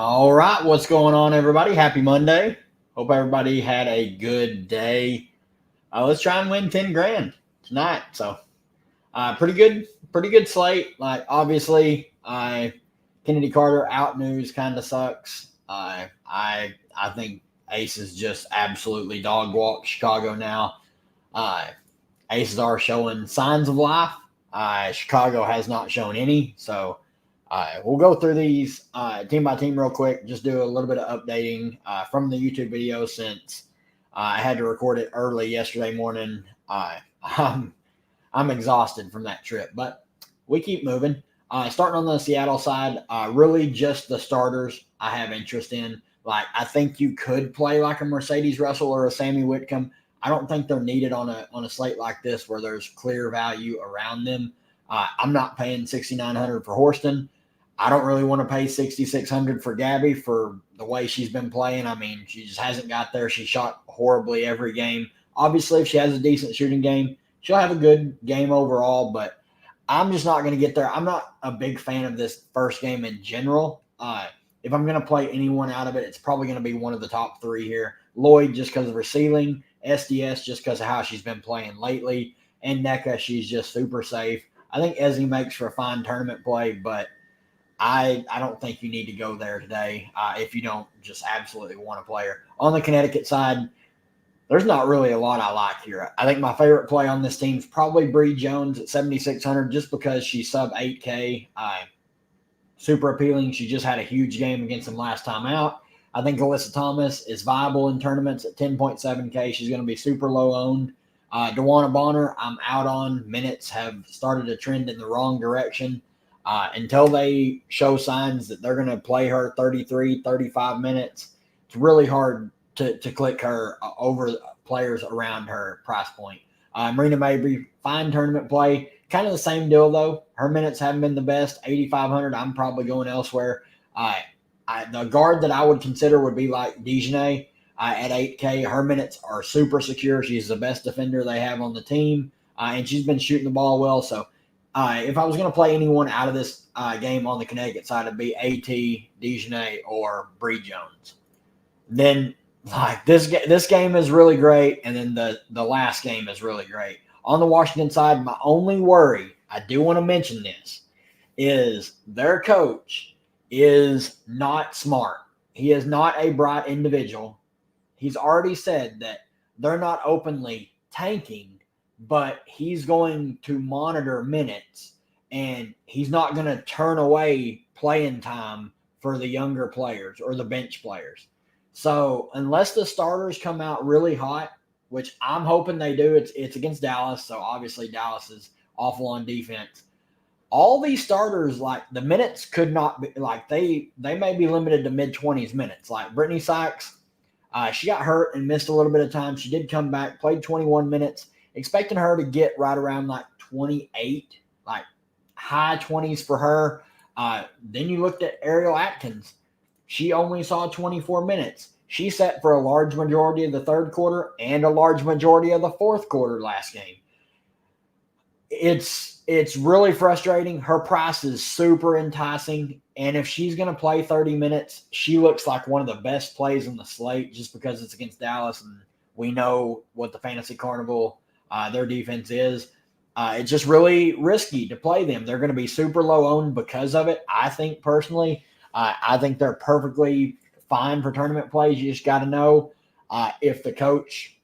All right, what's going on, everybody? Happy Monday. Hope everybody had a good day. Let's try and win 10 grand tonight. Pretty good slate. Like, obviously, Kennedy Carter out news kind of sucks. I think Ace is just absolutely dog walk Chicago now. Uh, Aces are showing signs of life. Chicago has not shown any. So we'll go through these team by team real quick. Just do a little bit of updating from the YouTube video since I had to record it early yesterday morning. I'm, I'm exhausted from that trip, but we keep moving. Starting on the Seattle side, really just the starters I have interest in. Like, I think you could play like a Mercedes Russell or a Sammy Whitcomb. I don't think they're needed on a slate like this where there's clear value around them. I'm not paying $6,900 for Horston. I don't really want to pay $6,600 for Gabby for the way she's been playing. I mean, she just hasn't got there. She shot horribly every game. Obviously, if she has a decent shooting game, she'll have a good game overall, but I'm just not going to get there. I'm not a big fan of this first game in general. If I'm going to play anyone out of it, it's probably going to be one of the top three here. Lloyd, just because of her ceiling. SDS, just because of how she's been playing lately. And NECA, she's just super safe. I think Ezzy makes for a fine tournament play, but I don't think you need to go there today if you don't just absolutely want to play her. On the Connecticut side, there's not really a lot I like here. I think my favorite play on this team is probably Bree Jones at 7,600 just because she's sub 8K. Super appealing. She just had a huge game against them last time out. I think Alyssa Thomas is viable in tournaments at 10.7K. She's going to be super low owned. Dewana Bonner, I'm out on. Minutes have started to trend in the wrong direction. Until they show signs that they're going to play her 33, 35 minutes, it's really hard to click her over players around her price point. Marina Mabry, fine tournament play. Kind of the same deal, though. Her minutes haven't been the best. 8,500, I'm probably going elsewhere. The guard that I would consider would be like Dijonay at 8K. Her minutes are super secure. She's the best defender they have on the team, and she's been shooting the ball well. So if I was going to play anyone out of this game on the Connecticut side, it'd be AT, Dijonay, or Bree Jones. Then like this game is really great, and then the last game is really great. On the Washington side, my only worry, I do want to mention this, is their coach is not smart. He is not a bright individual. He's already said that they're not openly tanking, but he's going to monitor minutes, and he's not going to turn away playing time for the younger players or the bench players. So unless the starters come out really hot, which I'm hoping they do, it's against Dallas, so obviously Dallas is awful on defense. All these starters, like the minutes could not be like they may be limited to mid-20s minutes. Like Brittany Sykes, she got hurt and missed a little bit of time. She did come back, played 21 minutes, expecting her to get right around like 28, like high 20s for her. Then you looked at Ariel Atkins. She only saw 24 minutes. She sat for a large majority of the third quarter and a large majority of the fourth quarter last game. It's really frustrating. Her price is super enticing, and if she's going to play 30 minutes, she looks like one of the best plays on the slate just because it's against Dallas, and we know what the Fantasy Carnival, their defense is. It's just really risky to play them. They're going to be super low owned because of it, I think, personally. I think they're perfectly fine for tournament plays. You just got to know if the coach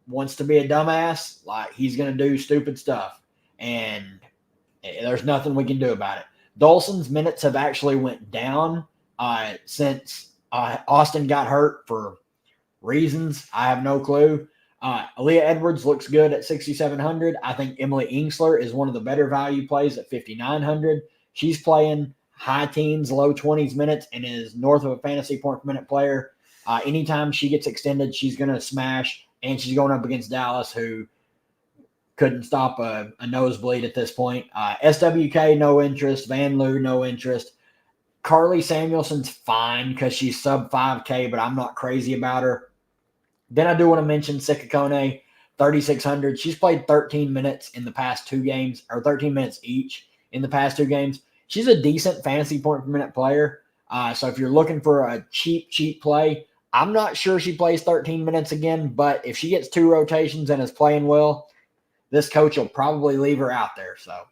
wants to be a dumbass, like he's going to do stupid stuff, and there's nothing we can do about it. Dolson's minutes have actually went down since Austin got hurt for reasons I have no clue. Aaliyah Edwards looks good at 6,700. I think Emily Ingsler is one of the better value plays at 5,900. She's playing high teens, low 20s minutes, and is north of a fantasy point per minute player. Anytime she gets extended, she's going to smash, and she's going up against Dallas, who couldn't stop a nosebleed at this point. SWK, no interest. Van Loo, no interest. Carly Samuelson's fine because she's sub 5K, but I'm not crazy about her. Then I do want to mention Sikakone, 3,600. She's played 13 minutes in the past two games, or 13 minutes each in the past two games. She's a decent fantasy point per minute player. So if you're looking for a cheap play, I'm not sure she plays 13 minutes again, but if she gets 2 rotations and is playing well, this coach will probably leave her out there. So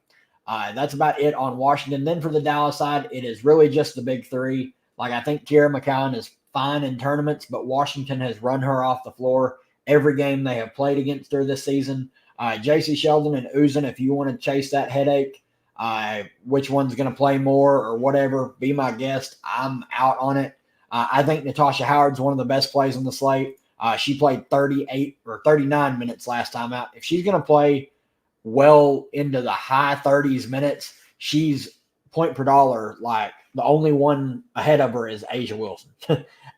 that's about it on Washington. Then for the Dallas side, it is really just the big three. Like, I think Kiera McCowan is fine in tournaments, but Washington has run her off the floor every game they have played against her this season. J.C. Sheldon and Uzin, if you want to chase that headache, which one's going to play more or whatever, be my guest. I'm out on it. I think Natasha Howard's one of the best plays on the slate. She played 38 or 39 minutes last time out. If she's going to play well into the high 30s minutes, she's point per dollar. Like, the only one ahead of her is Asia Wilson.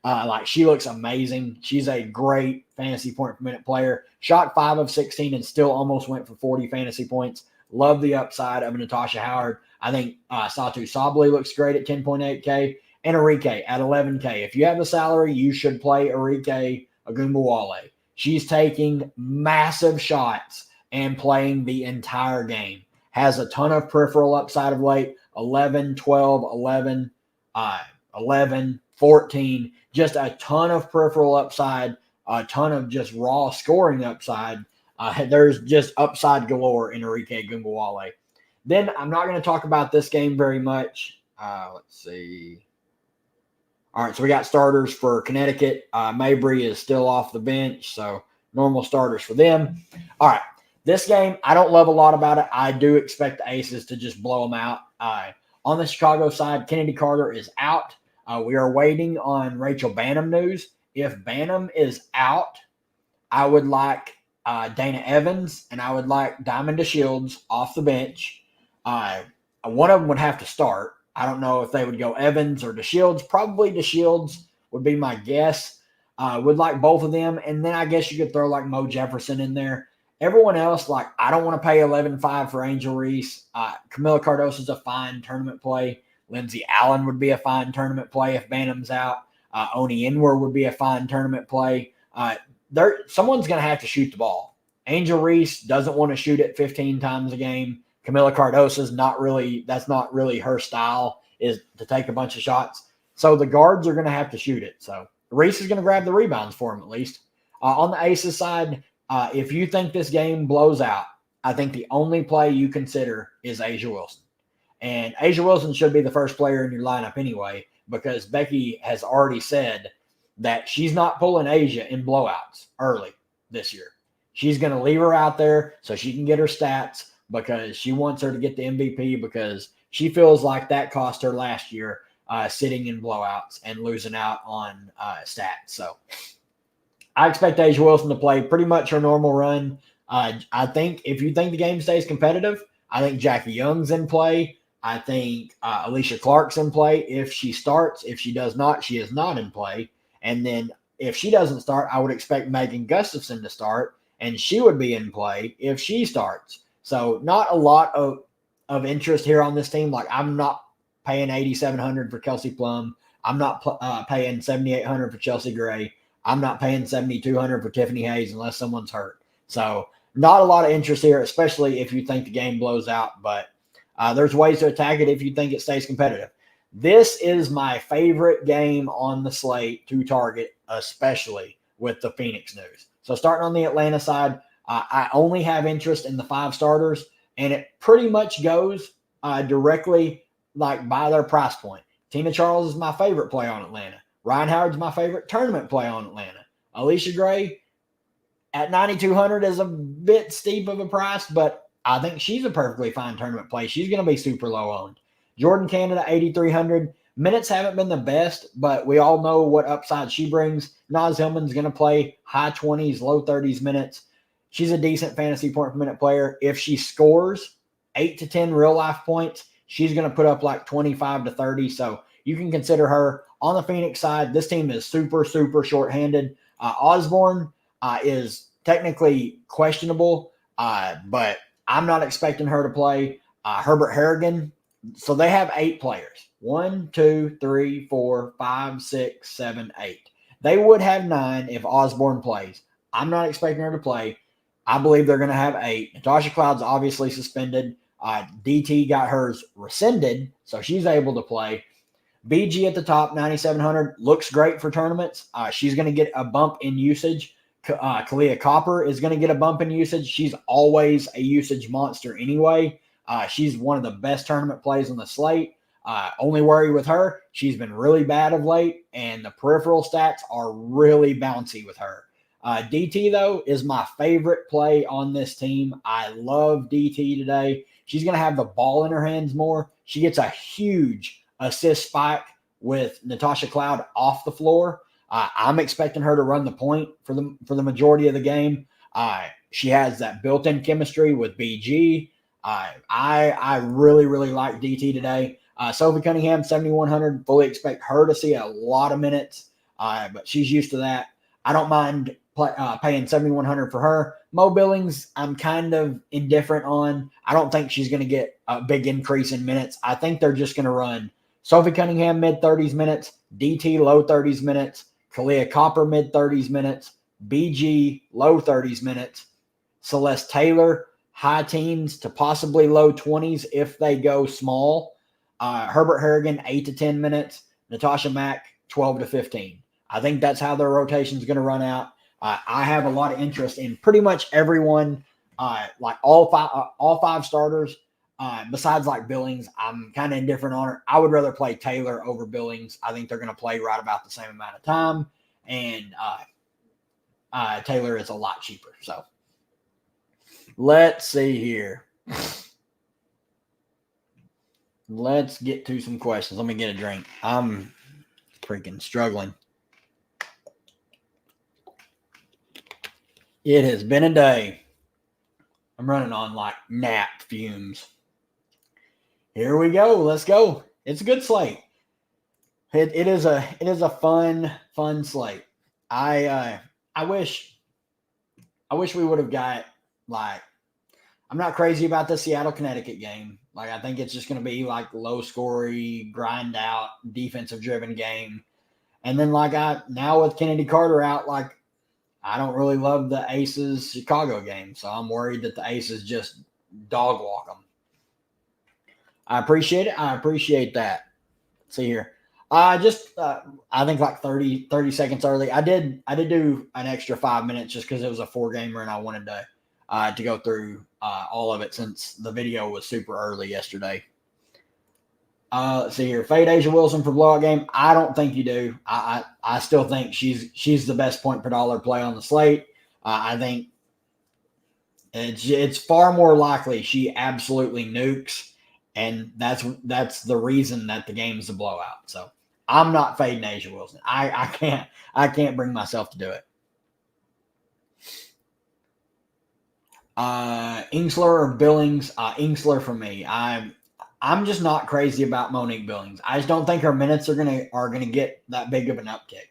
Like, she looks amazing. She's a great fantasy point per minute player. Shot 5 of 16 and still almost went for 40 fantasy points. Love the upside of Natasha Howard. I think Satu Sabli looks great at 10.8K. And Arike at 11K. If you have the salary, you should play Arike Wnba. She's taking massive shots and playing the entire game. Has a ton of peripheral upside of late. 11, 12, 11, 11, 14. Just a ton of peripheral upside. A ton of just raw scoring upside. There's just upside galore in Arike Gunbowale. Then I'm not going to talk about this game very much. Let's see. All right, so we got starters for Connecticut. Mabry is still off the bench, so normal starters for them. All right, this game, I don't love a lot about it. I do expect the Aces to just blow them out. On the Chicago side, Kennedy Carter is out. We are waiting on Rachel Banham news. If Banham is out, I would like Dana Evans, and I would like Diamond DeShields off the bench. One of them would have to start. I don't know if they would go Evans or DeShields. Probably DeShields would be my guess. Would like both of them. And then I guess you could throw like Mo Jefferson in there. Everyone else, like, I don't want to pay 11.5 for Angel Reese. Camila Cardoso is a fine tournament play. Lindsay Allen would be a fine tournament play if Banham's out. Oni Inwer would be a fine tournament play. Someone's going to have to shoot the ball. Angel Reese doesn't want to shoot it 15 times a game. Camila Cardoso's that's not really her style, is to take a bunch of shots. So the guards are going to have to shoot it. So Reese is going to grab the rebounds for him at least. On the Aces side, if you think this game blows out, I think the only play you consider is Asia Wilson. And Asia Wilson should be the first player in your lineup anyway, because Becky has already said that she's not pulling Asia in blowouts early this year. She's going to leave her out there so she can get her stats, because she wants her to get the MVP, because she feels like that cost her last year sitting in blowouts and losing out on stats. So I expect Asia Wilson to play pretty much her normal run. I think if you think the game stays competitive, I think Jackie Young's in play. I think Alicia Clark's in play if she starts. If she does not, she is not in play. And then if she doesn't start, I would expect Megan Gustafson to start, and she would be in play if she starts. So not a lot of interest here on this team. Like, I'm not paying $8,700 for Kelsey Plum. I'm not paying $7,800 for Chelsea Gray. I'm not paying $7,200 for Tiffany Hayes unless someone's hurt. So not a lot of interest here, especially if you think the game blows out. But there's ways to attack it if you think it stays competitive. This is my favorite game on the slate to target, especially with the Phoenix news. So starting on the Atlanta side, I only have interest in the 5 starters, and it pretty much goes directly like by their price point. Tina Charles is my favorite play on Atlanta. Ryan Howard's my favorite tournament play on Atlanta. Alicia Gray at $9,200 is a bit steep of a price, but I think she's a perfectly fine tournament play. She's going to be super low owned. Jordan Canada, $8,300. Minutes haven't been the best, but we all know what upside she brings. Naz Hillman's going to play high 20s, low 30s minutes. She's a decent fantasy point per minute player. If she scores 8 to 10 real life points, she's going to put up like 25 to 30. So you can consider her. On the Phoenix side, this team is super, super shorthanded. Osborne is technically questionable, but I'm not expecting her to play. Herbert Harrigan. So they have 8 players. 1, 2, 3, 4, 5, 6, 7, 8. They would have 9 if Osborne plays. I'm not expecting her to play. I believe they're going to have 8. Natasha Cloud's obviously suspended. DT got hers rescinded, so she's able to play. BG at the top, 9,700, looks great for tournaments. She's going to get a bump in usage. Kalia Copper is going to get a bump in usage. She's always a usage monster anyway. She's one of the best tournament plays on the slate. Only worry with her, she's been really bad of late, and the peripheral stats are really bouncy with her. DT, though, is my favorite play on this team. I love DT today. She's going to have the ball in her hands more. She gets a huge assist spike with Natasha Cloud off the floor. I'm expecting her to run the point for the majority of the game. She has that built-in chemistry with BG. I really, really like DT today. Sophie Cunningham, 7,100. Fully expect her to see a lot of minutes, but she's used to that. I don't mind paying 7,100 for her. Mo Billings, I'm kind of indifferent on. I don't think she's going to get a big increase in minutes. I think they're just going to run Sophie Cunningham mid-30s minutes, DT low 30s minutes, Kalia Copper mid-30s minutes, BG low 30s minutes, Celeste Taylor high teens to possibly low 20s if they go small, Herbert Harrigan 8 to 10 minutes, Natasha Mack 12 to 15. I think that's how their rotation is going to run out. I have a lot of interest in pretty much everyone, like all five starters. Besides like Billings, I'm kind of indifferent on her. I would rather play Taylor over Billings. I think they're going to play right about the same amount of time, and Taylor is a lot cheaper. So let's see here. Let's get to some questions. Let me get a drink. I'm freaking struggling. It has been a day. I'm running on like nap fumes. Here we go. Let's go. It's a good slate. It is a fun slate. I wish we would have got like, I'm not crazy about the Seattle Connecticut game. Like, I think it's just going to be like low scoring, grind out, defensive driven game. And then now with Kennedy Carter out, like, I don't really love the Aces Chicago game. So I'm worried that the Aces just dog walk them. I appreciate it. I appreciate that. Let's see here. I think like 30 seconds early. I did do an extra 5 minutes just because it was a 4-gamer and I wanted to go through all of it since the video was super early yesterday. Let's see here. Fade Asia Wilson for blowout game. I don't think you do. I still think she's the best point per dollar play on the slate. I think it's far more likely she absolutely nukes, and that's the reason that the game is a blowout. So I'm not fading Asia Wilson. I can't bring myself to do it. Ingsler or Billings? Ingsler for me. I'm just not crazy about Monique Billings. I just don't think her minutes are gonna get that big of an uptick.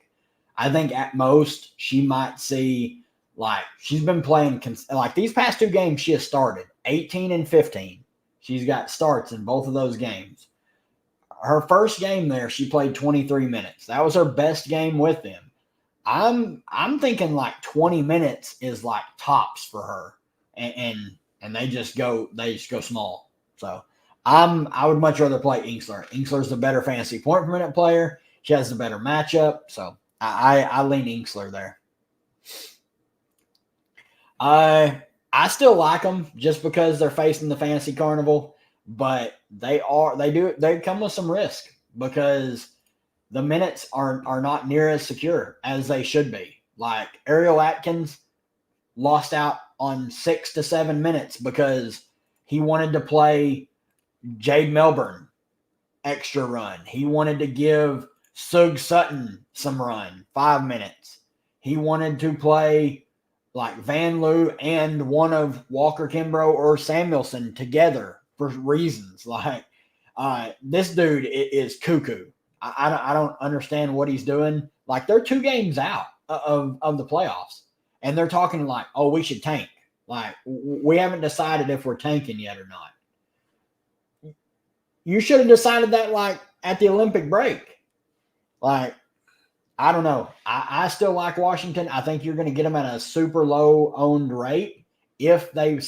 I think at most she might see, like, she's been playing like these past 2 games she has started 18 and 15. She's got starts in both of those games. Her first game there, she played 23 minutes. That was her best game with them. I'm thinking like 20 minutes is like tops for her, and they just go small. So I would much rather play Ingsler. Ingsler's the better fantasy point per minute player. She has the better matchup. So I lean Ingsler there. I still like them just because they're facing the fantasy carnival, but they come with some risk because the minutes are not near as secure as they should be. Like Ariel Atkins lost out on 6 to 7 minutes because he wanted to play Jade Melbourne extra run. He wanted to give Sug Sutton some run, 5 minutes. He wanted to play like Van Loo and one of Walker Kimbrough or Samuelson together for reasons. Like this dude is cuckoo. I don't understand what he's doing. Like they're 2 games out of the playoffs, and they're talking like, oh, we should tank. Like we haven't decided if we're tanking yet or not. You should have decided that like at the Olympic break. Like, I don't know. I still like Washington. I think you're going to get them at a super low owned rate if they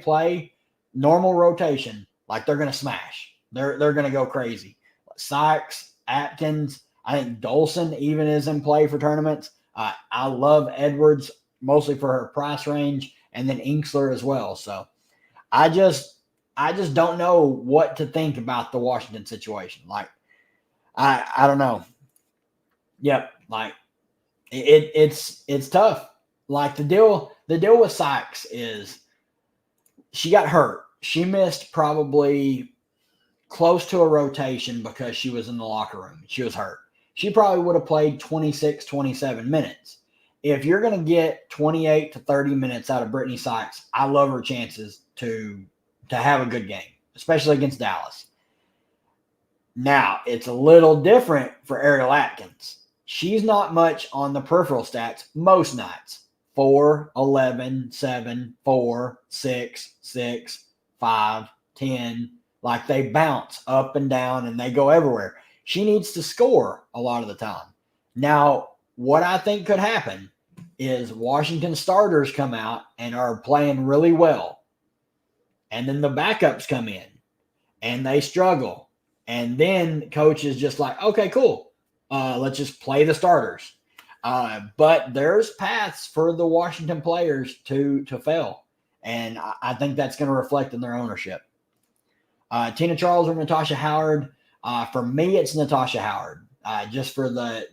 play normal rotation. Like they're going to smash. They're going to go crazy. Sykes, Atkins, I think Dolson even is in play for tournaments. I love Edwards mostly for her price range, and then Inksler as well. So I just don't know what to think about the Washington situation. Like I don't know. Yep, like it's tough. Like the deal with Sykes is she got hurt. She missed probably close to a rotation because she was in the locker room. She was hurt. She probably would have played 26, 27 minutes. If you're going to get 28 to 30 minutes out of Brittany Sykes, I love her chances to have a good game, especially against Dallas. Now, it's a little different for Ariel Atkins. She's not much on the peripheral stats most nights. 4, 11, 7, 4, 6, 6, 5, 10. Like they bounce up and down and they go everywhere. She needs to score a lot of the time. Now, what I think could happen is Washington starters come out and are playing really well. And then the backups come in and they struggle. And then coach is just like, okay, cool. Let's just play the starters. But there's paths for the Washington players to fail. And I think that's going to reflect in their ownership. Tina Charles or Natasha Howard. For me, it's Natasha Howard, just for the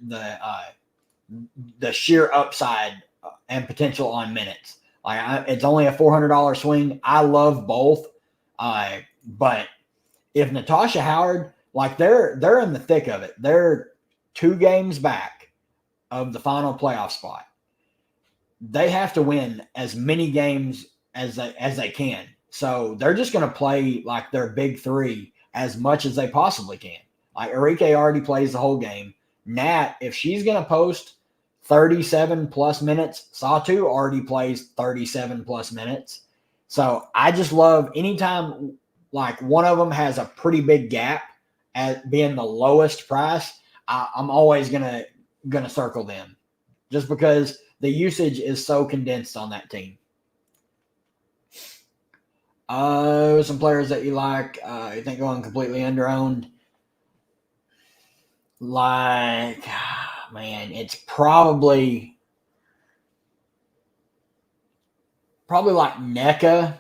sheer upside and potential on minutes. It's only a $400 swing. I love both, but if Natasha Howard, they're in the thick of it. They're 2 games back of the final playoff spot. They have to win as many games as they can. So they're just going to play like their big 3 as much as they possibly can. Like Enrique already plays the whole game. Nat, if she's going to post 37 plus minutes, Satu already plays 37 plus minutes. So I just love anytime like one of them has a pretty big gap at being the lowest price, I'm always gonna circle them just because the usage is so condensed on that team. Some players that you like, you think going completely underowned. Like, man, it's probably like NECA.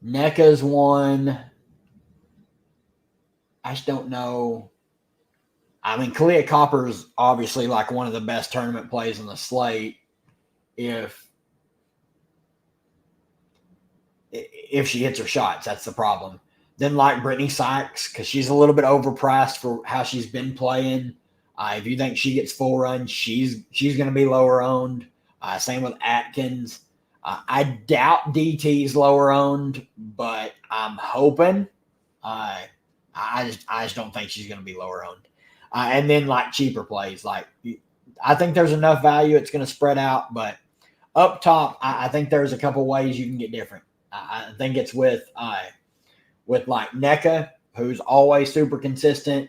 NECA's one. I just don't know. I mean, Kalia Copper's obviously like one of the best tournament plays on the slate. If she hits her shots, that's the problem. Then like Brittany Sykes, because she's a little bit overpriced for how she's been playing. If you think she gets full run, she's going to be lower owned. Same with Atkins. I doubt DT's lower owned, but I'm hoping. I just don't think she's going to be lower owned. And then like cheaper plays, like I think there's enough value. It's going to spread out, but up top, I think there's a couple ways you can get different. I think it's with like NECA, who's always super consistent,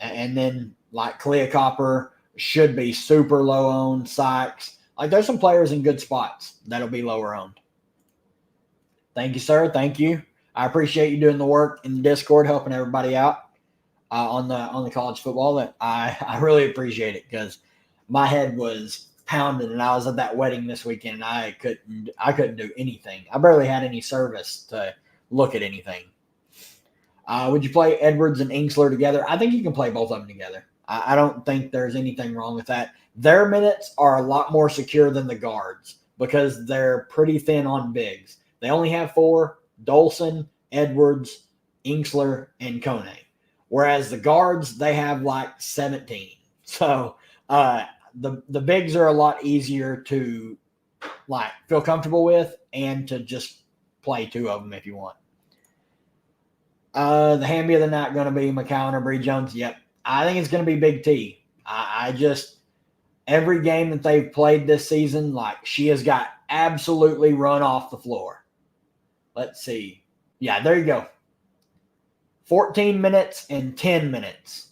and then like Kalia Copper should be super low owned. Sykes, like there's some players in good spots that'll be lower owned. Thank you, sir. Thank you. I appreciate you doing the work in the Discord, helping everybody out on the college football. That I really appreciate it because my head was pounding, and I was at that wedding this weekend, and I couldn't do anything. I barely had any service to look at anything. Would you play Edwards and Inksler together? I think you can play both of them together. I don't think there's anything wrong with that. Their minutes are a lot more secure than the guards because they're pretty thin on bigs. They only have 4: Dolson, Edwards, Inksler, and Kone. Whereas the guards, they have like 17. So the bigs are a lot easier to like feel comfortable with and to just play 2 of them if you want. The Hamby of the night going to be McCowan or Bree Jones? Yep. I think it's going to be Big T. I just every game that they've played this season, like she has got absolutely run off the floor. Let's see. Yeah, there you go. 14 minutes and 10 minutes.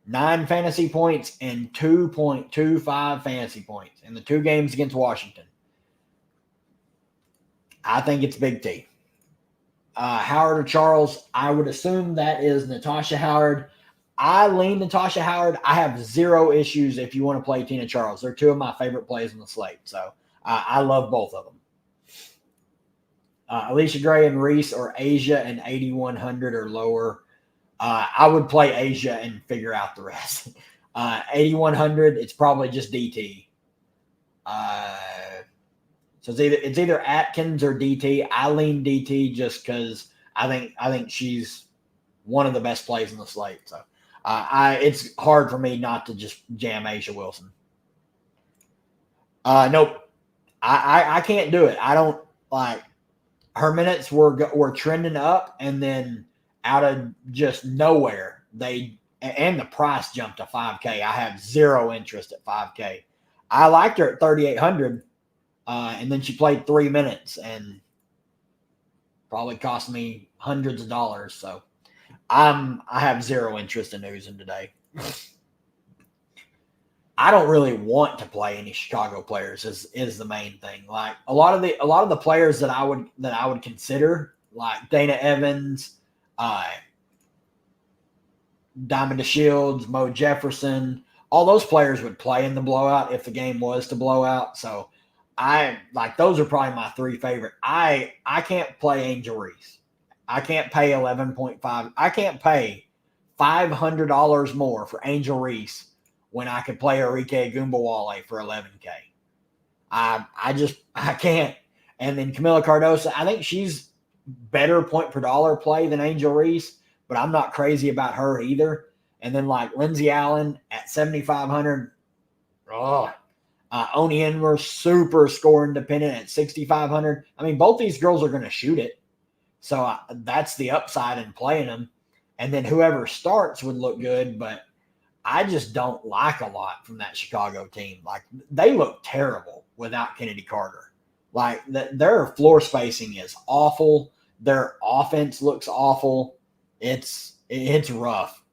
9 fantasy points and 2.25 fantasy points in the 2 games against Washington. I think it's Big T. Howard or Charles, I would assume that is Natasha Howard. I lean Natasha Howard. I have zero issues if you want to play Tina Charles. They're two of my favorite plays on the slate. So I love both of them. Alicia Gray and Reese or Asia and 8,100 or lower. I would play Asia and figure out the rest. 8,100, it's probably just DT. So it's either Atkins or DT. I lean DT just because I think she's one of the best plays in the slate. So it's hard for me not to just jam Asia Wilson. Nope, I can't do it. I don't like her minutes were trending up, and then out of just nowhere and the price jumped to 5K. I have zero interest at 5K. I liked her at 3,800. And then she played 3 minutes and probably cost me hundreds of dollars. So I have zero interest in using today. I don't really want to play any Chicago players is the main thing. Like a lot of the players that I would consider, like Dana Evans, Diamond DeShields, Mo Jefferson, all those players would play in the blowout if the game was to blow out. So those are probably my three favorite. I can't play Angel Reese. I can't pay 11.5. I can't pay $500 more for Angel Reese when I could play Enrique Wnba for 11K. I can't. And then Camila Cardoso, I think she's better point per dollar play than Angel Reese, but I'm not crazy about her either. And then like Lindsey Allen at 7,500. Oni Enwer, super scoring dependent at 6,500. I mean, both these girls are going to shoot it. So that's the upside in playing them. And then whoever starts would look good, but I just don't like a lot from that Chicago team. Like, they look terrible without Kennedy Carter. Like, their floor spacing is awful. Their offense looks awful. It's rough.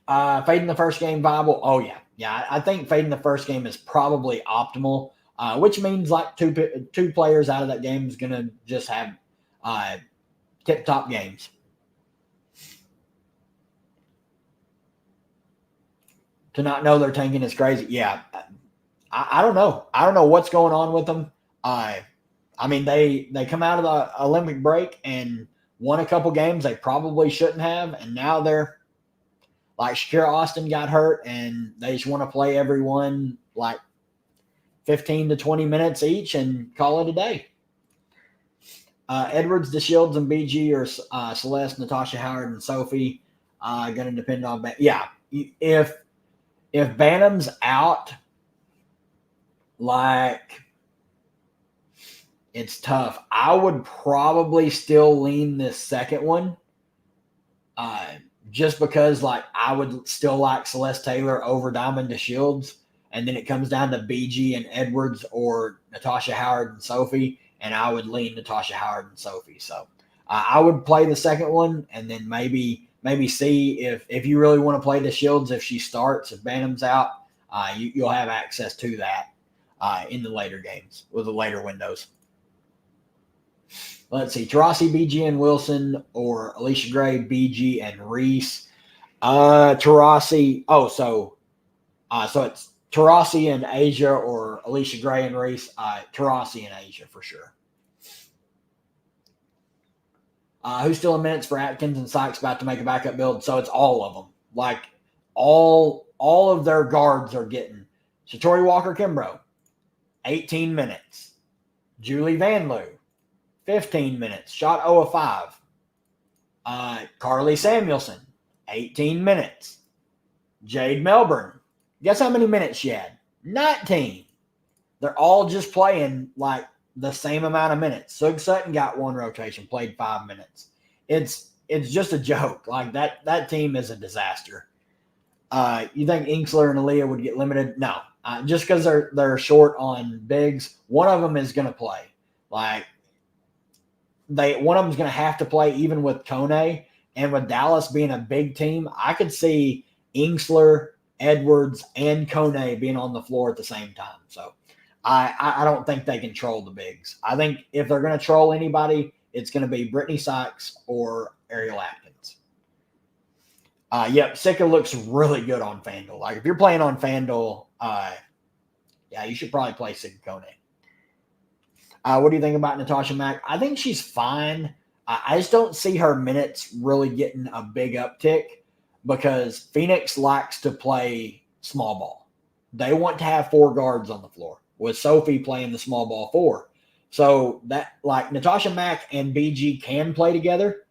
Fading the first game viable? Oh, yeah. Yeah, I think fading the first game is probably optimal, which means like two players out of that game is going to just have tip-top games. To not know they're tanking is crazy. Yeah, I don't know. I don't know what's going on with them. I mean, they come out of the Olympic break and won a couple games they probably shouldn't have, and now they're like Shakira Austin got hurt, and they just want to play everyone like 15 to 20 minutes each and call it a day. Edwards, DeShields, and BG are Celeste, Natasha Howard, and Sophie. Going to depend on – yeah, if Bantam's out, like it's tough. I would probably still lean this second one. Just because, like, I would still like Celeste Taylor over Diamond DeShields, and then it comes down to BG and Edwards or Natasha Howard and Sophie, and I would lean Natasha Howard and Sophie. So I would play the second one, and then maybe see if you really want to play DeShields if she starts, if Bantam's out, you'll have access to that in the later games with the later windows. Let's see, Taurasi, BG, and Wilson, or Alicia Gray, BG, and Reese. Taurasi. Oh, so it's Taurasi and Asia, or Alicia Gray and Reese. Taurasi and Asia for sure. Who's still in minutes for Atkins and Sykes about to make a backup build? So it's all of them. Like all of their guards are getting Shatori Walker-Kimbrough, 18 minutes. Julie Vanloo, 15 minutes. Shot 0 of 5. Carly Samuelson, 18 minutes. Jade Melbourne. Guess how many minutes she had? 19. They're all just playing like the same amount of minutes. Sug Sutton got one rotation, played 5 minutes. It's just a joke. Like that team is a disaster. You think Inksler and Aaliyah would get limited? No. Just because they're short on bigs, one of them is going to play. Like, one of them's going to have to play even with Kone, and with Dallas being a big team, I could see Inksler, Edwards, and Kone being on the floor at the same time. So I don't think they can troll the bigs. I think if they're going to troll anybody, it's going to be Brittany Sykes or Ariel Atkins. Yep, Sika looks really good on FanDuel. Like if you're playing on FanDuel, yeah, you should probably play Sika Kone. What do you think about Natasha Mack? I think she's fine. I just don't see her minutes really getting a big uptick because Phoenix likes to play small ball. They want to have 4 guards on the floor with Sophie playing the small ball 4. So that like Natasha Mack and BG can play together.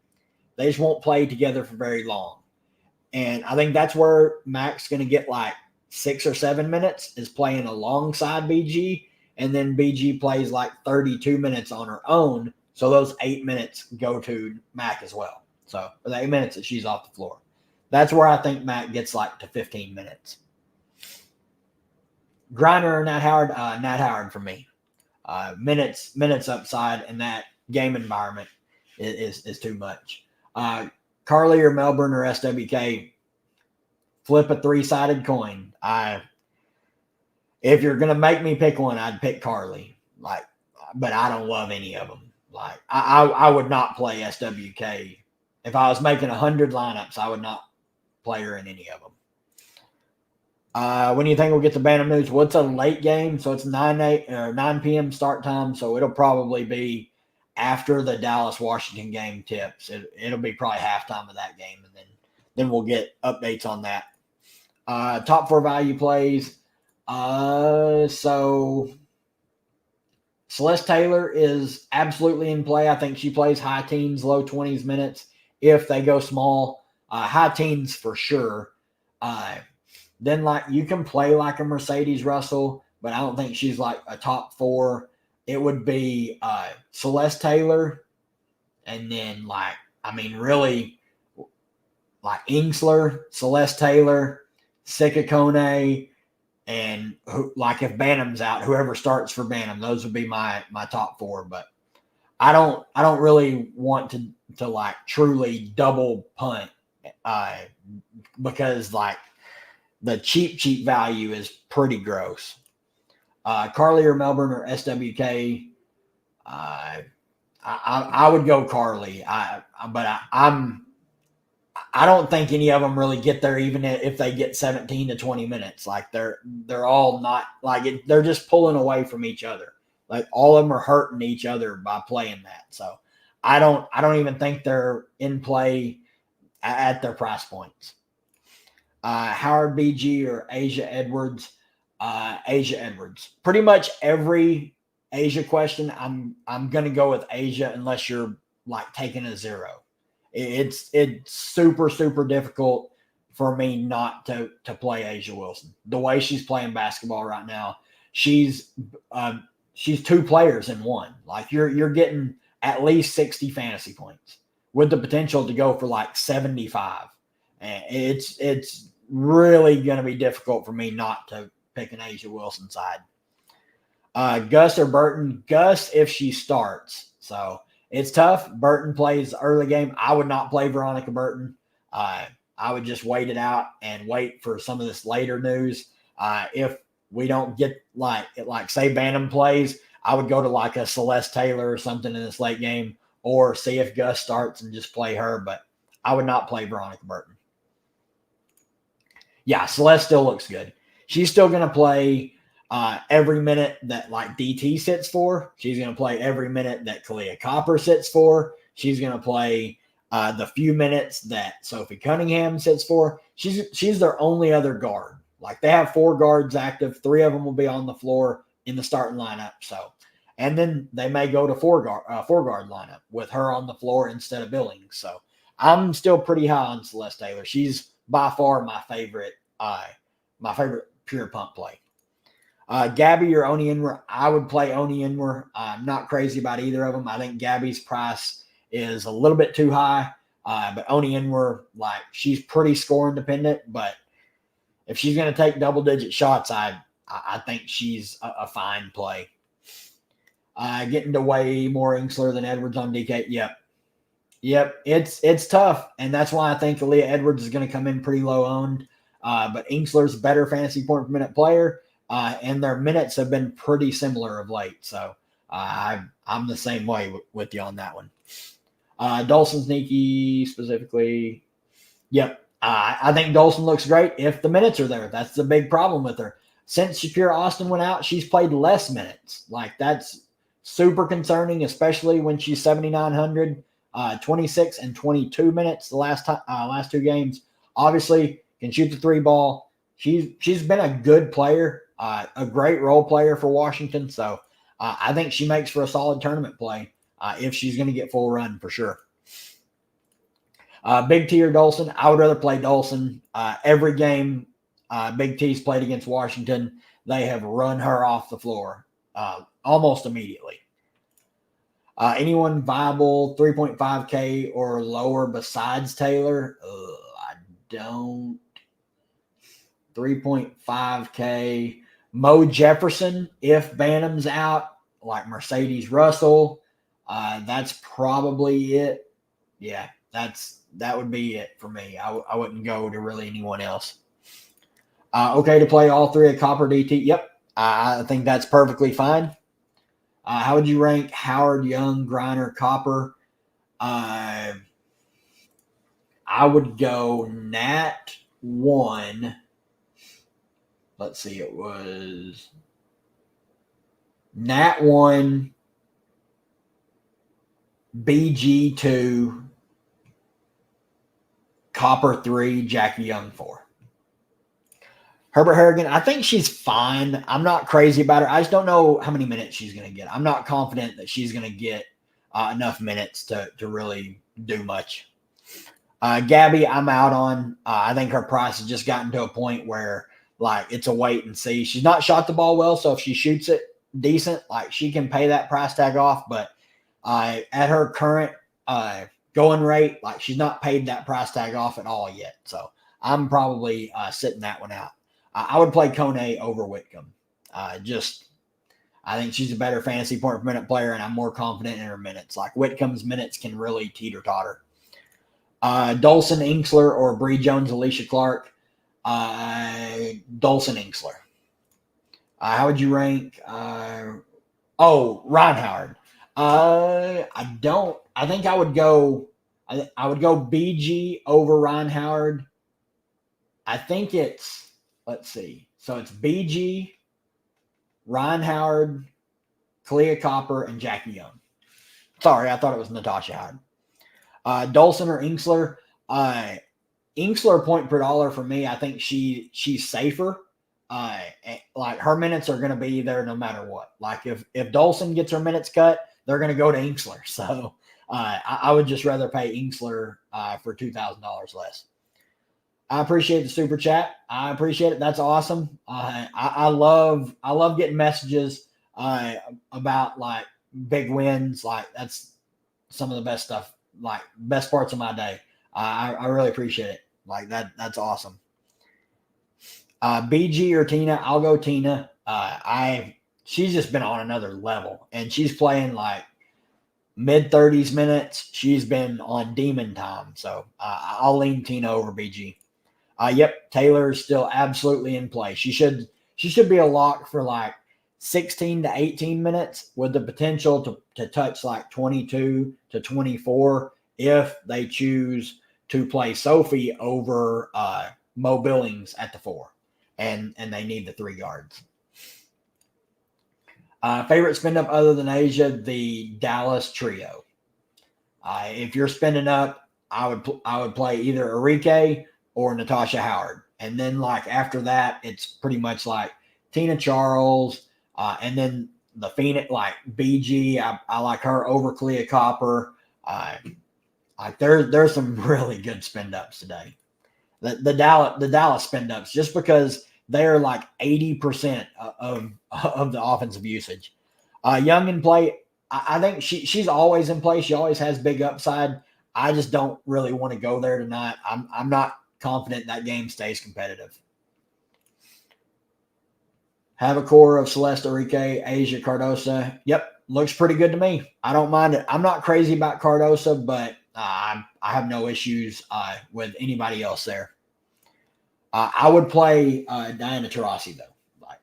They just won't play together for very long. And I think that's where Mack's going to get like 6 or 7 minutes is playing alongside BG. And then BG plays like 32 minutes on her own. So those 8 minutes go to Mack as well. So for the 8 minutes that she's off the floor. That's where I think Mack gets like to 15 minutes. Griner or Nat Howard? Nat Howard for me. Minutes upside in that game environment is too much. Carly or Melbourne or SWK? Flip a 3-sided coin. If you're gonna make me pick one, I'd pick Carly. But I don't love any of them. Like I would not play SWK if I was making 100 lineups. I would not play her in any of them. When do you think we'll get the Bantam news? Well, it's a late game, so it's 9 p.m. start time. So it'll probably be after the Dallas-Washington game tips. It'll be probably halftime of that game, and then we'll get updates on that. Top 4 value plays. So Celeste Taylor is absolutely in play. I think she plays high teens, low 20s minutes if they go small. High teens for sure. Then like you can play like a Mercedes Russell, but I don't think she's like a top 4. It would be Celeste Taylor, and then really like Ingsler, Celeste Taylor, Sika Kone, and if Bantam's out, whoever starts for Bantam, those would be my top 4. But I don't really want to like truly double punt because like the cheap value is pretty gross. Carly or Melbourne or SWK? I would go Carly. But I don't think any of them really get there, even if they get 17 to 20 minutes. Like they're all not like it, they're just pulling away from each other. Like all of them are hurting each other by playing that. So I don't even think they're in play at their price points. Howard BG or Asia Edwards? Asia Edwards. Pretty much every Asia question, I'm gonna go with Asia unless you're like taking a 0. It's super, super difficult for me not to play Asia Wilson. The way she's playing basketball right now, she's 2 players in one. Like you're getting at least 60 fantasy points with the potential to go for like 75. And it's really going to be difficult for me not to pick an Asia Wilson side. Gus or Burton? Gus if she starts. So it's tough. Burton plays early game. I would not play Veronica Burton. I would just wait it out and wait for some of this later news. If we don't get like say Bantam plays, I would go to like a Celeste Taylor or something in this late game, or see if Gus starts and just play her. But I would not play Veronica Burton. Yeah, Celeste still looks good. She's still going to play every minute that like DT sits for. She's going to play every minute that Kalia Copper sits for. She's going to play the few minutes that Sophie Cunningham sits for. She's their only other guard. Like they have 4 guards active. 3 of them will be on the floor in the starting lineup. So, and then they may go to 4 guard lineup with her on the floor instead of Billings. So I'm still pretty high on Celeste Taylor. She's by far my favorite pure pump play. Gabby or Oni Inwer? I would play Oni Inwer. I'm not crazy about either of them. I think Gabby's price is a little bit too high. But Oni Inwer, like she's pretty score independent, but if she's going to take double-digit shots, I think she's a fine play. Getting to way more Ingsler than Edwards on DK. Yep. It's tough, and that's why I think Aaliyah Edwards is going to come in pretty low owned. But Ingsler's a better fantasy point per minute player. and their minutes have been pretty similar of late. So I'm the same way with you on that one. Dawson Sneaky specifically. Yep. I think Dawson looks great if the minutes are there. That's the big problem with her. Since Shakira Austin went out, she's played less minutes. Like, that's super concerning, especially when she's 7,900, 26 and 22 minutes the last 2 games. Obviously, can shoot the 3 ball. She's been a good player, a great role player for Washington. So I think she makes for a solid tournament play if she's going to get full run for sure. Big T or Dolson, I would rather play Dolson. Every game Big T's played against Washington, they have run her off the floor almost immediately. Anyone viable 3.5K or lower besides Taylor? I don't. 3.5K. Mo Jefferson, if Bantam's out, like Mercedes Russell, that's probably it. Yeah, that would be it for me. I wouldn't go to really anyone else. Okay to play all 3 at Copper DT? Yep, I think that's perfectly fine. How would you rank Howard, Young, Griner, Copper? I would go Nat 1. Let's see, it was Nat 1, BG 2, Copper 3, Jackie Young 4. Herbert Harrigan, I think she's fine. I'm not crazy about her. I just don't know how many minutes she's going to get. I'm not confident that she's going to get enough minutes to really do much. Gabby, I'm out on. I think her price has just gotten to a point where, like, it's a wait and see. She's not shot the ball well, so if she shoots it decent, like, she can pay that price tag off. But at her current going rate, like, she's not paid that price tag off at all yet. So I'm probably sitting that one out. I would play Kone over Whitcomb. I think she's a better fantasy point per minute player, and I'm more confident in her minutes. Like, Whitcomb's minutes can really teeter-totter. Dolson Inksler or Bree Jones, Alicia Clark? Dolson Inksler. How would you rank? Ryan Howard. I think I would go BG over Ryan Howard. I think it's, let's see. So it's BG, Ryan Howard, Kalia Copper, and Jackie Young. Sorry, I thought it was Natasha Howard. Dolson or Inksler? Inksler point per dollar for me. I think she's safer. Like, her minutes are going to be there no matter what. Like, if Dolson gets her minutes cut, they're going to go to Inksler. So I would just rather pay Inksler for $2,000 less. I appreciate the super chat. I appreciate it. That's awesome. I love getting messages about, like, big wins. Like, that's some of the best stuff, like, best parts of my day. I really appreciate it. Like, that's awesome. BG or Tina? I'll go Tina. She's just been on another level, and she's playing like mid-30s minutes. She's been on demon time, so I'll lean Tina over BG. Yep, Taylor's still absolutely in play. She should be a lock for like 16 to 18 minutes with the potential to touch like 22 to 24 if they choose to play Sophie over Mo Billings at the 4, and they need the 3 guards. Favorite spin up other than Asia, the Dallas trio. If you're spending up, I would play either Arike or Natasha Howard, and then like after that, it's pretty much like Tina Charles, and then the Phoenix, like BG. I like her over Kalia Copper. Like there's some really good spend ups today. The Dallas spend ups, just because they're like 80% of the offensive usage. Young in play, I think she's always in play. She always has big upside. I just don't really want to go there tonight. I'm not confident that game stays competitive. Have a core of Celeste Arike, Asia Cardosa. Yep, looks pretty good to me. I don't mind it. I'm not crazy about Cardosa, but I have no issues with anybody else there. I would play Diana Taurasi, though.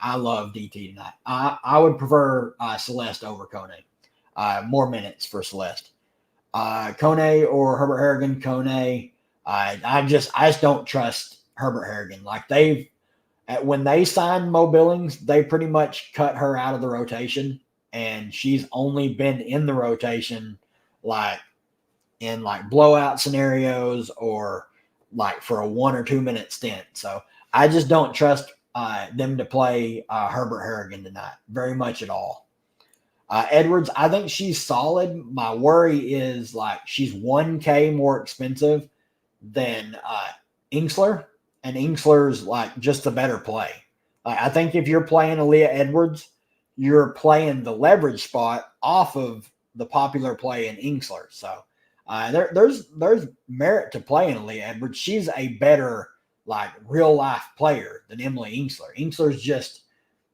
I love DT tonight. I would prefer Celeste over Kone. More minutes for Celeste. Kone or Herbert Harrigan. Kone. I just don't trust Herbert Harrigan. Like when they signed Mo Billings, they pretty much cut her out of the rotation, and she's only been in the rotation like in like blowout scenarios or like for a 1 or 2 minute stint. So I just don't trust them to play Herbert Harrigan tonight very much at all. Edwards, I think she's solid. My worry is like she's $1K more expensive than Ingsler, and Ingsler's like just a better play. I think if you're playing Aaliyah Edwards, you're playing the leverage spot off of the popular play in Ingsler. So there's merit to playing Aaliyah Edwards. She's a better like real life player than Emily Ingsler. Ingsler's just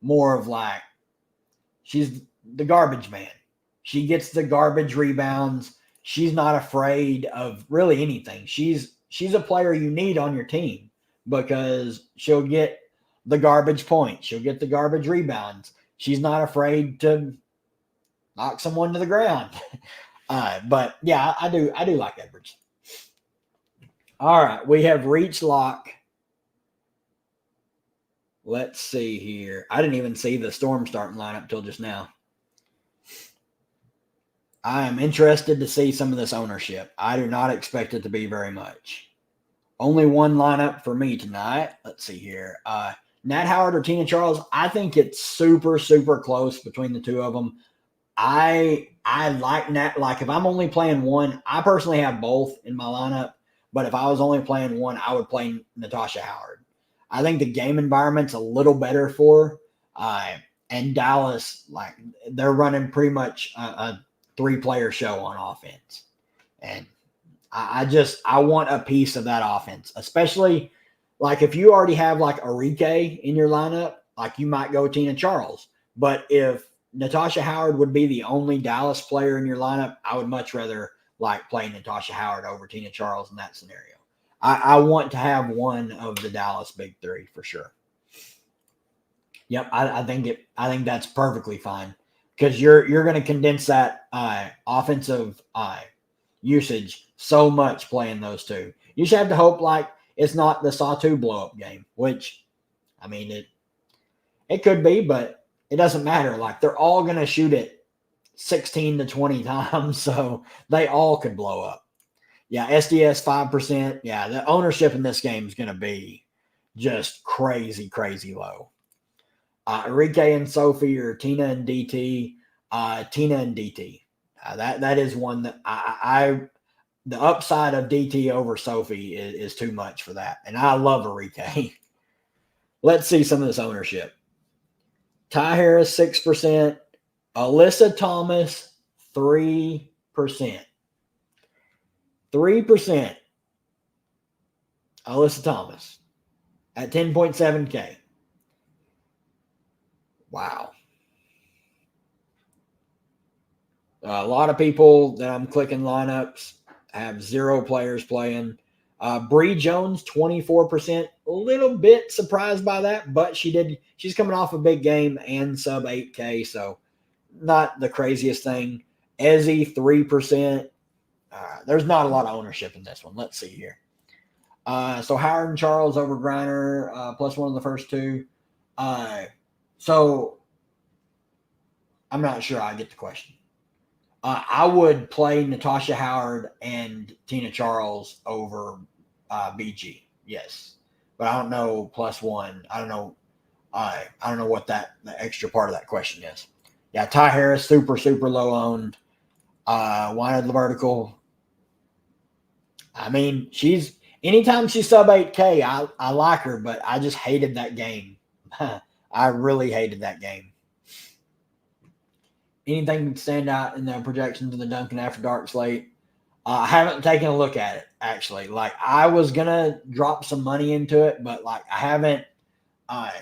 more of like she's the garbage man. She gets the garbage rebounds. She's not afraid of really anything. She's a player you need on your team because she'll get the garbage points. She'll get the garbage rebounds. She's not afraid to knock someone to the ground. But yeah, I do like Edwards. All right, we have reached lock. Let's see here. I didn't even see the Storm starting lineup till just now. I am interested to see some of this ownership. I do not expect it to be very much. Only one lineup for me tonight. Let's see here. Nat Howard or Tina Charles. I think it's super, super close between the two of them. I like Nat. Like if I'm only playing one, I personally have both in my lineup. But if I was only playing one, I would play Natasha Howard. I think the game environment's a little better for her. And Dallas, like they're running pretty much a 3-player show on offense. And I want a piece of that offense, especially like if you already have like Enrique in your lineup, like you might go Tina Charles. But if Natasha Howard would be the only Dallas player in your lineup, I would much rather like play Natasha Howard over Tina Charles in that scenario. I want to have one of the Dallas big three for sure. Yep, I think that's perfectly fine because you're going to condense that offensive usage so much playing those two. You just have to hope like it's not the Satu blow up game, which I mean it could be, but it doesn't matter. Like they're all going to shoot it 16 to 20 times, so they all could blow up. Yeah, SDS 5%. Yeah, the ownership in this game is going to be just crazy, crazy low. Enrique and Sophie or Tina and DT. Tina and DT. That is one that the upside of DT over Sophie is too much for that. And I love Enrique. Let's see some of this ownership. Ty Harris, 6%. Alyssa Thomas, 3%. 3%. Alyssa Thomas at 10.7K. Wow. A lot of people that I'm clicking lineups have 0 players playing. Bree Jones, 24%. A little bit surprised by that, but she's coming off a big game and sub 8K, so not the craziest thing. Ezzy, 3%. There's not a lot of ownership in this one. Let's see here. So Howard and Charles over Griner, plus one of the first two. So I'm not sure I get the question. I would play Natasha Howard and Tina Charles over BG. Yes. But I don't know plus one. I don't know what the extra part of that question is. Yeah, Ty Harris, super, super low owned. Wanted the vertical. I mean, anytime she's sub 8K, I like her, but I just hated that game. I really hated that game. Anything stand out in the projections of the Duncan After Dark slate? I haven't taken a look at it, actually. Like, I was going to drop some money into it, but, like, I haven't. I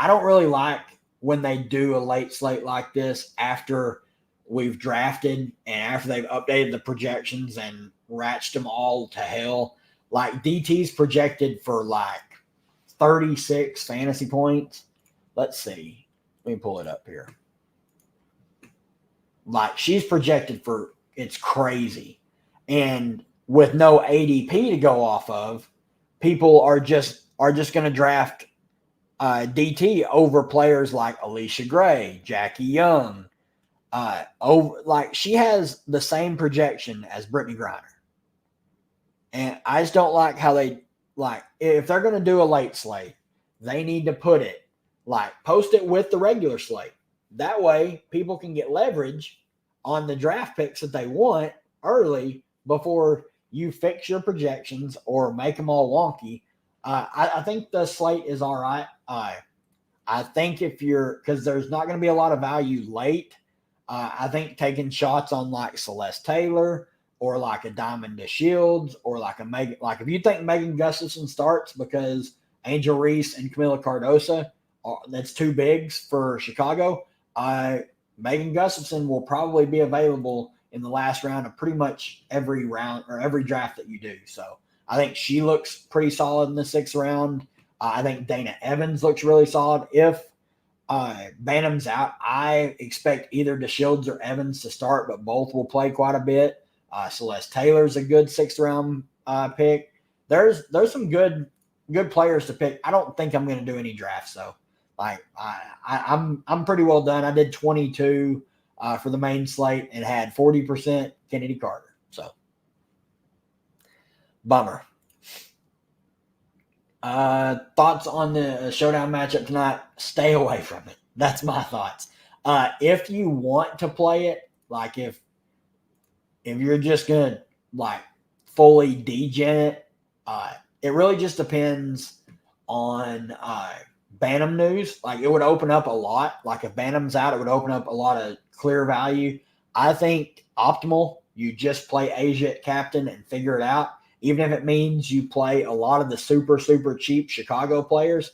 don't really like when they do a late slate like this after we've drafted and after they've updated the projections and ratcheted them all to hell. Like, DT's projected for, like, 36 fantasy points. let's see. Let me pull it up here. Like, she's projected for, it's crazy. And with no ADP to go off of, people are just going to draft DT over players like Alicia Gray, Jackie Young. Like, she has the same projection as Brittany Griner. And I just don't like how they, like, if they're going to do a late slate, they need to put it, like, post it with the regular slate. That way, people can get leverage on the draft picks that they want early before you fix your projections or make them all wonky. I think the slate is all right. I think if you're, because there's not going to be a lot of value late, I think taking shots on like Celeste Taylor or like a Diamond DeShields or like a Megan, like if you think Megan Gustafson starts because Angel Reese and Camila Cardosa, that's two bigs for Chicago, Megan Gustafson will probably be available in the last round of pretty much every round or every draft that you do. So I think she looks pretty solid in the 6th round. I think Dana Evans looks really solid. If Bantam's out, I expect either DeShields or Evans to start, but both will play quite a bit. Celeste Taylor's a good 6th round pick. There's some good players to pick. I don't think I'm going to do any drafts though. Like I'm pretty well done. I did 22 for the main slate and had 40% Kennedy Carter. So bummer. Thoughts on the showdown matchup tonight? Stay away from it. That's my thoughts. If you want to play it, like if you're just gonna like fully degen it, it really just depends on Bantam news. Like it would open up a lot. Like if Bantam's out, it would open up a lot of clear value. I think optimal, you just play Asia at captain and figure it out. Even if it means you play a lot of the super, super cheap Chicago players,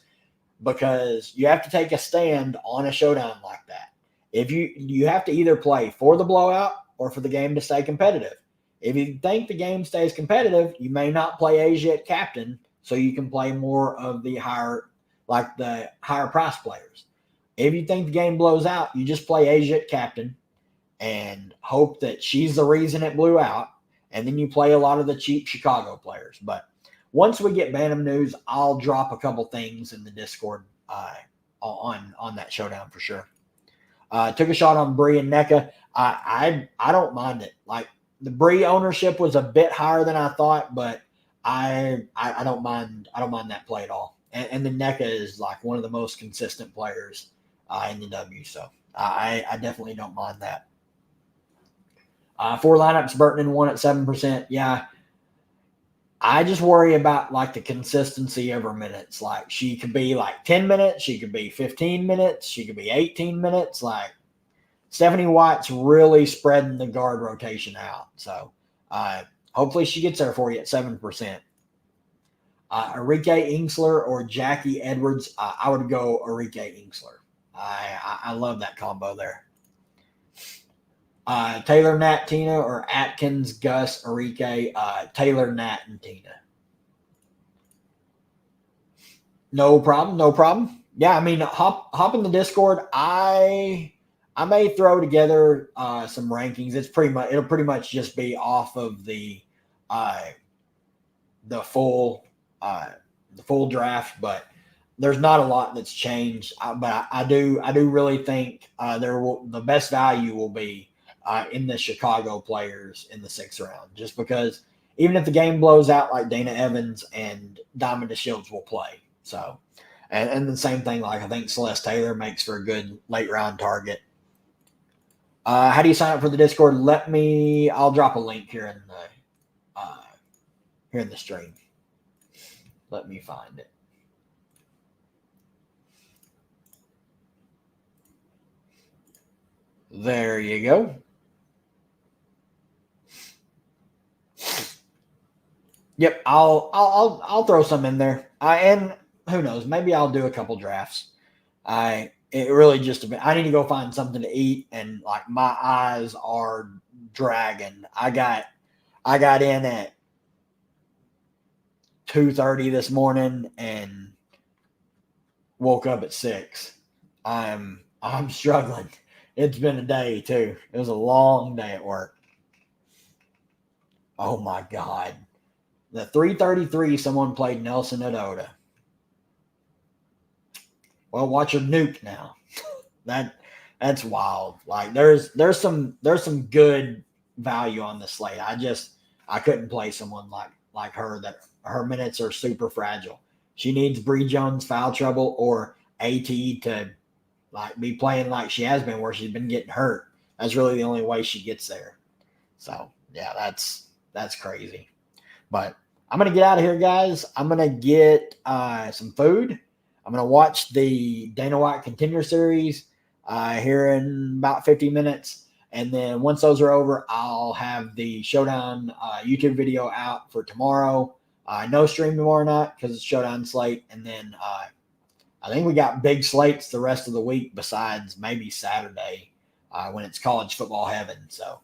because you have to take a stand on a showdown like that. If you have to either play for the blowout or for the game to stay competitive. If you think the game stays competitive, you may not play Asia at captain, so you can play more of the higher price players. If you think the game blows out, you just play Asia at captain and hope that she's the reason it blew out. And then you play a lot of the cheap Chicago players. But once we get Bantam news, I'll drop a couple things in the Discord on that showdown for sure. Took a shot on Bree and NECA. I don't mind it. Like the Bree ownership was a bit higher than I thought, but I don't mind that play at all. And the NECA is like one of the most consistent players in the W. So I definitely don't mind that. 4 lineups, Burton and 1 at 7%. Yeah. I just worry about like the consistency of her minutes. Like she could be like 10 minutes. She could be 15 minutes. She could be 18 minutes. Like Stephanie White's really spreading the guard rotation out. So hopefully she gets there for you at 7%. Arike Ingsler or Jackie Edwards. I would go Arike Ingsler. I love that combo there. Taylor, Nat, Tina, or Atkins, Gus, Arike, Taylor, Nat, and Tina. No problem. Yeah, I mean, hop in the Discord. I may throw together some rankings. It'll pretty much just be off of the full draft, but there's not a lot that's changed. But I do really think the best value will be in the Chicago players in the 6th round, just because even if the game blows out, like Dana Evans and Diamond DeShields will play. So, and the same thing, like I think Celeste Taylor makes for a good late round target. How do you sign up for the Discord? I'll drop a link here in the stream. Let me find it. There you go. Yep, I'll throw some in there. And who knows? Maybe I'll do a couple drafts. It really just I need to go find something to eat, and like my eyes are dragging. I got in at 2:30 this morning and woke up at 6. I'm struggling. It's been a day too. It was a long day at work. Oh my God. The 333, someone played Nelson Ododa. Well, watch her nuke now. That that's wild. Like there's some good value on the slate. I couldn't play someone like her that her minutes are super fragile. She needs Bree Jones foul trouble or AT to like be playing like she has been, where she's been getting hurt. That's really the only way she gets there. So yeah, that's crazy. But I'm gonna get out of here, guys. I'm gonna get some food. I'm gonna watch the Dana White Contender Series here in about 50 minutes, and then once those are over, I'll have the Showdown YouTube video out for tomorrow. No stream tomorrow night because it's Showdown slate, and then I think we got big slates the rest of the week besides maybe Saturday when it's college football heaven. So,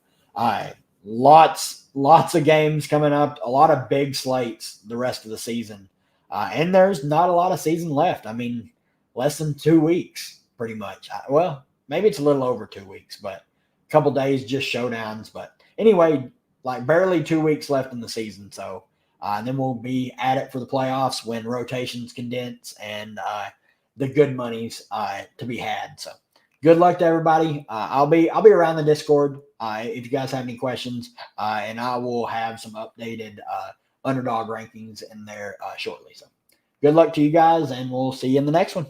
lots of games coming up, a lot of big slates the rest of the season. And there's not a lot of season left. I mean, less than 2 weeks, pretty much. Well, maybe it's a little over 2 weeks, but a couple days just showdowns. But anyway, like barely 2 weeks left in the season. So, and then we'll be at it for the playoffs when rotations condense and the good money's to be had. So good luck to everybody. I'll be around the Discord if you guys have any questions, and I will have some updated underdog rankings in there shortly. So good luck to you guys, and we'll see you in the next one.